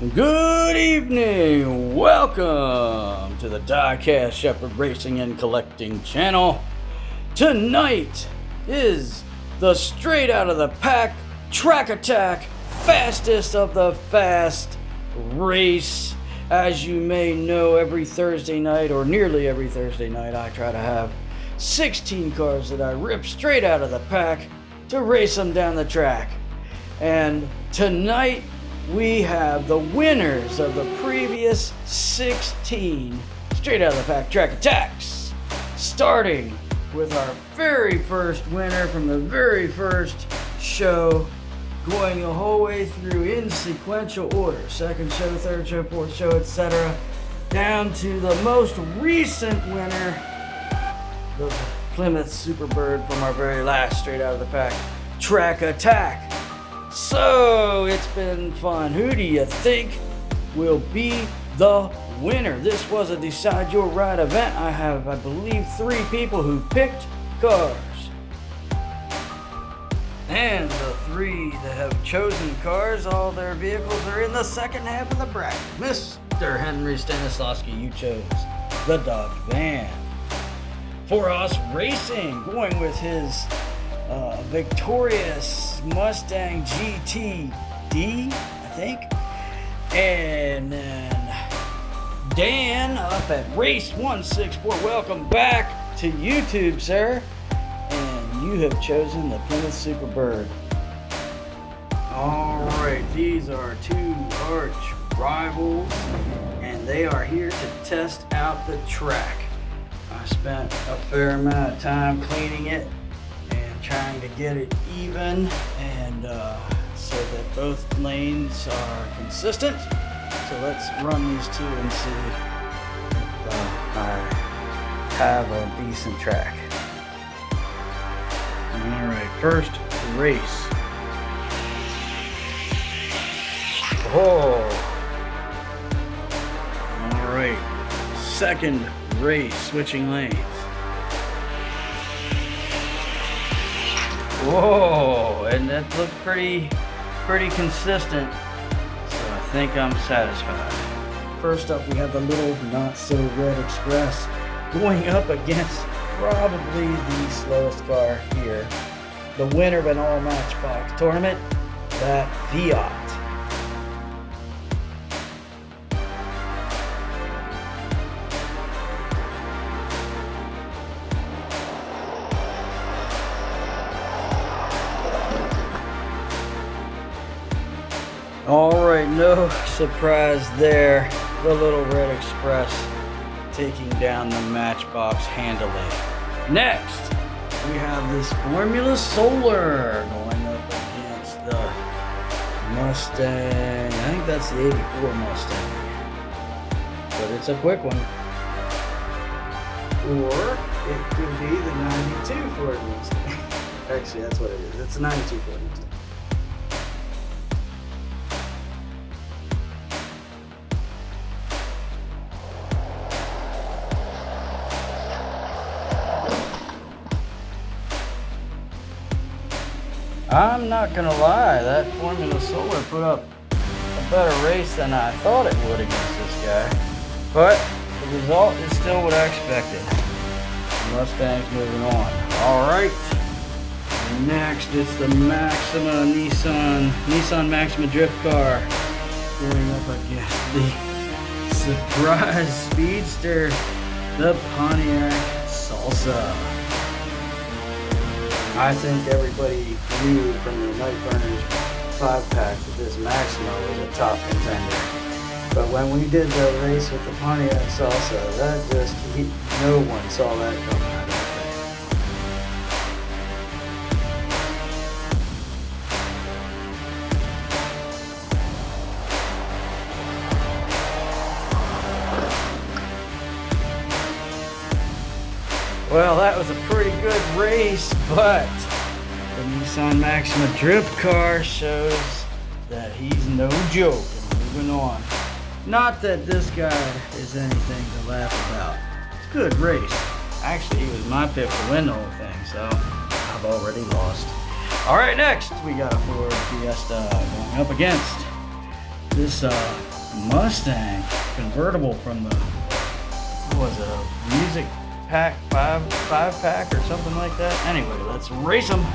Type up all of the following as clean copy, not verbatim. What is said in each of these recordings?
Good evening. Welcome to the Diecast Shepherd Racing and Collecting channel. Tonight is the straight out of the pack track attack fastest of the fast race. As you may know, every Thursday night, or nearly every Thursday night, I try to have 16 cars that I rip straight out of the pack to race them down the track. And tonight we have the winners of the previous 16 straight out of the pack track attacks. Starting with our very first winner from the very first show, going the whole way through in sequential order. Second show, third show, fourth show, etc. Down to the most recent winner, the Plymouth Superbird from our very last straight out of the pack track attack. So it's been fun. Who do you think will be the winner? This was a Decide Your Ride event. I have, I believe, 3 people who picked cars. And the 3 that have chosen cars, all their vehicles are in the second half of the bracket. Mr. Henry Stanislawski, you chose the Dodge van. For us racing, going with his victorious Mustang GTD, I think. And then Dan up at Race 164. Welcome back to YouTube, sir. And you have chosen the Plymouth Superbird. Alright, these are 2 arch rivals, and they are here to test out the track. I spent a fair amount of time cleaning it and trying to get it even, and so that both lanes are consistent. So let's run these 2 and see if I have a decent track. Alright, first race. Oh! Alright, second race, switching lanes. Whoa, and that looked pretty consistent, so I think I'm satisfied. First up, we have the little not so red Express going up against probably the slowest car here, the winner of an all matchbox tournament, that Fiat. Alright, no surprise there. The little red Express taking down the matchbox handily. Next, we have this Formula Solar going up against the Mustang. I think that's the 84 Mustang. But it's a quick one. Or it could be the 92 Ford Mustang. Actually, that's what it is. It's a 92 Ford Mustang. I'm not gonna lie, that Formula Solar put up a better race than I thought it would against this guy. But the result is still what I expected. The Mustang's moving on. Alright. Next it's the Maxima Nissan Maxima drift car going up against the surprise speedster, the Pontiac Salsa. I think everybody knew from the Nightburners 5-pack that this Maxima was a top contender. But when we did the race with the Pontiac Salsa, that just, no one saw that coming, I don't think. Well, that was a pretty good race, but the Nissan Maxima drift car shows that he's no joke. And moving on. Not that this guy is anything to laugh about. It's a good race. Actually, he was my pick to win the whole thing, so I've already lost. All right, next we got a Ford Fiesta going up against this Mustang convertible from the, what was it, a music pack, five pack or something like that. Anyway, let's race them.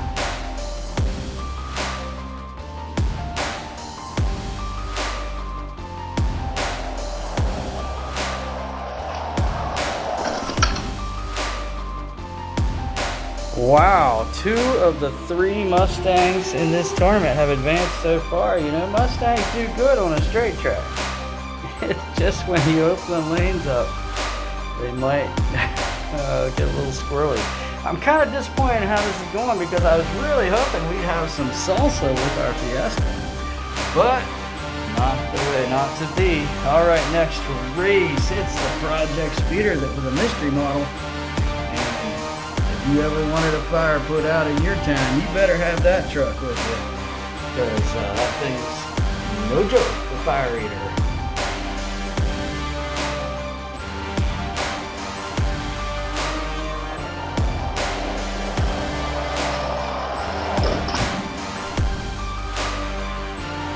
Wow, 2 of the 3 Mustangs in this tournament have advanced so far. You know, Mustangs do good on a straight track. It's just when you open the lanes up, they might get a little squirrely. I'm kind of disappointed in how this is going because I was really hoping we'd have some salsa with our Fiesta. But not the way, not to be. All right, next race. It's the Project Speeder that was a mystery model. If you ever wanted a fire put out in your town, you better have that truck with you, because that thing's no joke, the fire eater.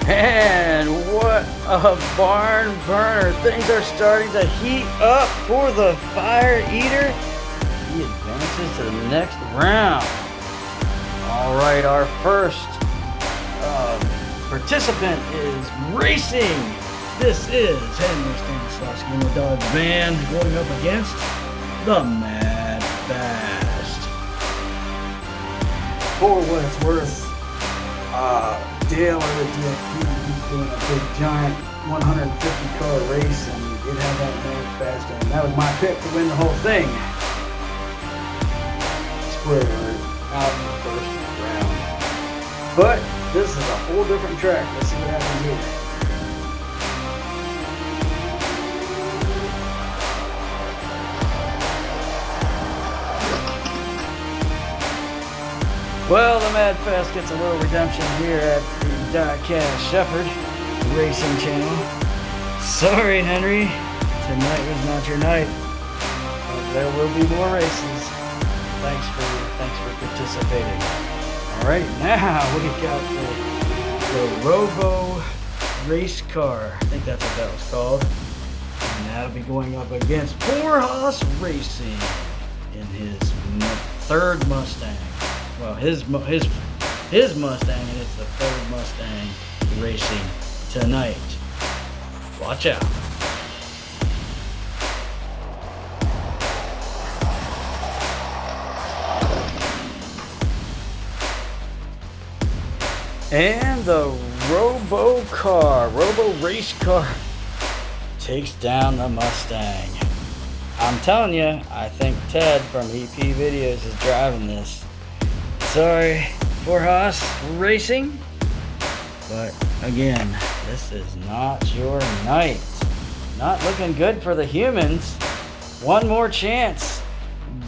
And what a barn burner. Things are starting to heat up for the fire eater. He advances to the next round. All right, our first participant is racing. This is Henry Stanislavski in the Dodge van going up against the Mad Fast. For what it's worth, Dale over at DFP, he's doing a big giant 150 car race, and it had that Mad Fast, and that was my pick to win the whole thing. Spoiler alert, out in the first round. But this is a whole different track. Let's see what happens here. Well, the Mad Fast gets a little redemption here at the Diecast Shepherd Racing Channel. Sorry, Henry. Tonight was not your night. But there will be more races. Thanks for participating. All right, now we got the Robo race car. I think that's what that was called. And that'll be going up against Poorhouse Racing in his 3rd Mustang. Well, his Mustang, and it's the 3rd Mustang racing tonight. Watch out. And the Robo race car takes down the Mustang. I'm telling you, I think Ted from EP Videos is driving this. Sorry for us racing, but again, this is not your night. Not looking good for the humans. One more chance.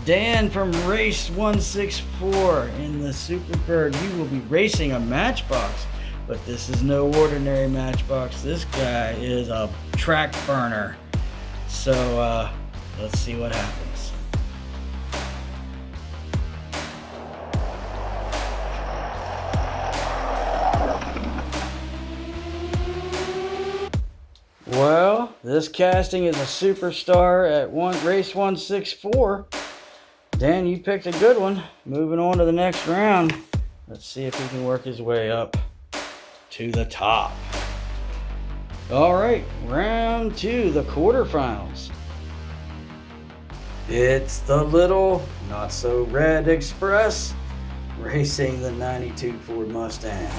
Dan from Race 164 in the Superbird. You will be racing a Matchbox, but this is no ordinary Matchbox. This guy is a track burner. So let's see what happens. Well, this casting is a superstar at Race 164. Dan, you picked a good one. Moving on to the next round. Let's see if he can work his way up to the top. All right, round 2, the quarterfinals. It's the little, not so red Express racing the 92 Ford Mustang.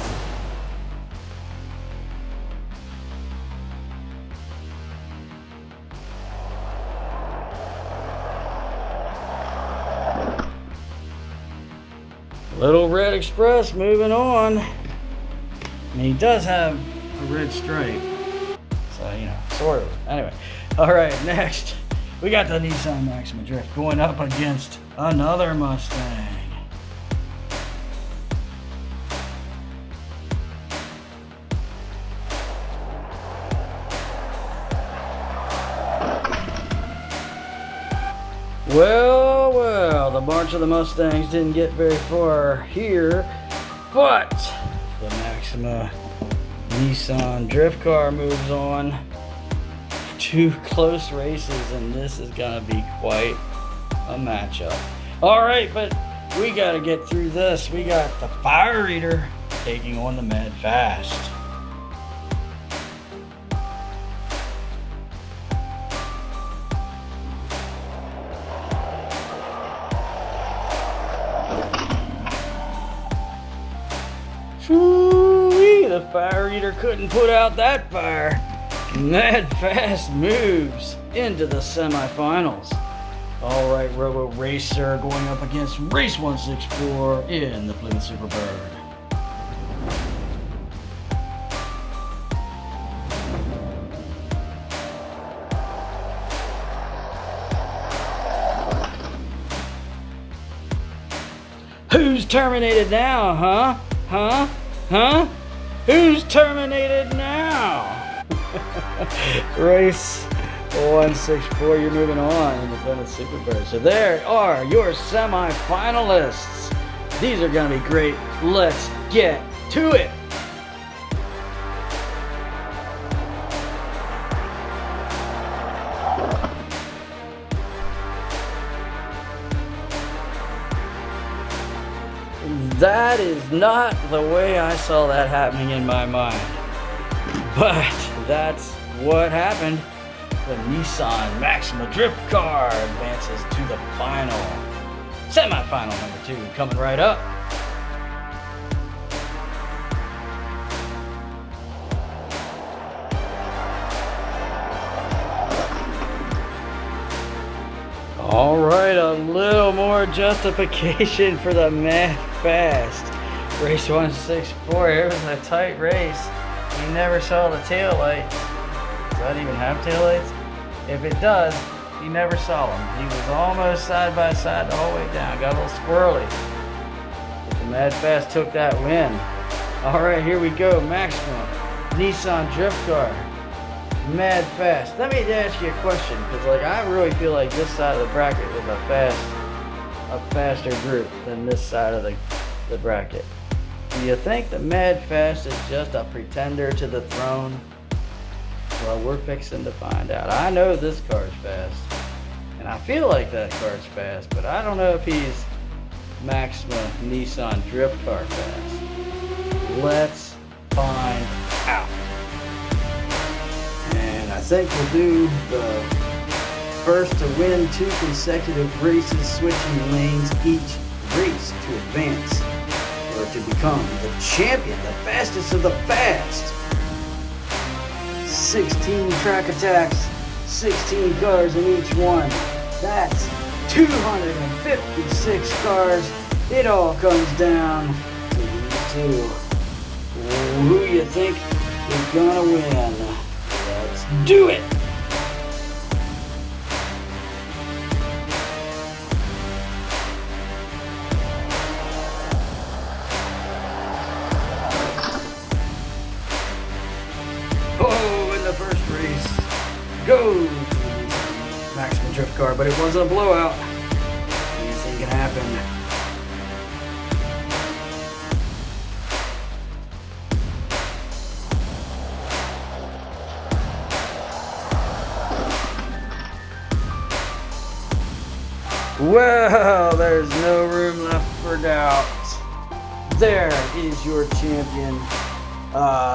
Little Red Express moving on. And he does have a red stripe. So, you know, sort of. Anyway. Alright, next. We got the Nissan Maxima Drift going up against another Mustang. Well, the March of the Mustangs didn't get very far here, but the Maxima Nissan drift car moves on. two close races, and this is gonna be quite a matchup. All right, but we gotta get through this. We got the Fire Eater taking on the Mad Fast. Whoo-wee, the Fire Eater couldn't put out that fire. Mad Fast moves into the semifinals. All right, Robo Racer going up against Race 164 in the Plymouth Superbird. Who's terminated now, huh? Who's terminated now? Race 164, you're moving on in the Plymouth Superbird. So there are your semi-finalists. These are going to be great. Let's get to it. That is not the way I saw that happening in my mind. But that's what happened. The Nissan Maxima Drift Car advances to the final. Semi-final number 2 coming right up. All right, a little more justification for the Mad Fast. Race 164, it was a tight race. You never saw the taillights. Does that even have taillights? If it does, you never saw them. He was almost side by side the whole way down. Got a little squirrely. But the Mad Fast took that win. All right, here we go. Maxima, Nissan Drift Car, Mad Fast. Let me ask you a question, because I really feel like this side of the bracket was a faster group than this side of the bracket. Do you think the Mad Fast is just a pretender to the throne? Well, we're fixing to find out. I know this car's fast, and I feel like that car's fast, but I don't know if he's Maxima Nissan Drift Car fast. Let's find out. And I think we'll do the first to win 2 consecutive races, switching lanes each race to advance, or to become the champion, the fastest of the fast. 16 track attacks, 16 cars in each one. That's 256 cars. It all comes down to these two. Who you think is gonna win? Let's do it! First race goes to the Maxima Drift Car, but it wasn't a blowout. Anything can happen. Well, there's no room left for doubt. There is your champion.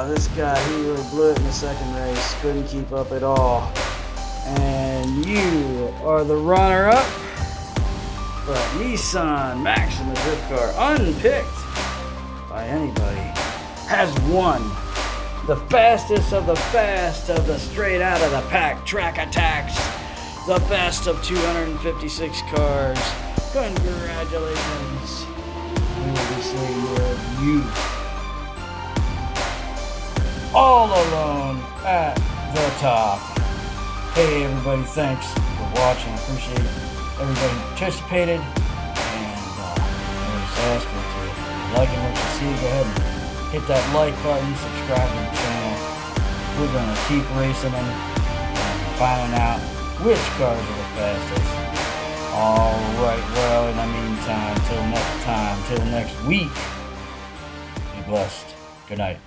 This guy, he really blew it in the second race. Couldn't keep up at all. And you are the runner-up. But Nissan Maxima Drift Car, unpicked by anybody, has won. The fastest of the fast of the straight out of the pack track attacks. The best of 256 cars. Congratulations. We will be seeing more of you. All alone at the top. Hey everybody, thanks for watching. I appreciate everybody who participated. And I just ask you to, if you're liking what you see, go ahead and hit that like button, subscribe to the channel. We're going to keep racing them and finding out which cars are the fastest. Alright, well, in the meantime, till next time, till next week, be blessed. Good night.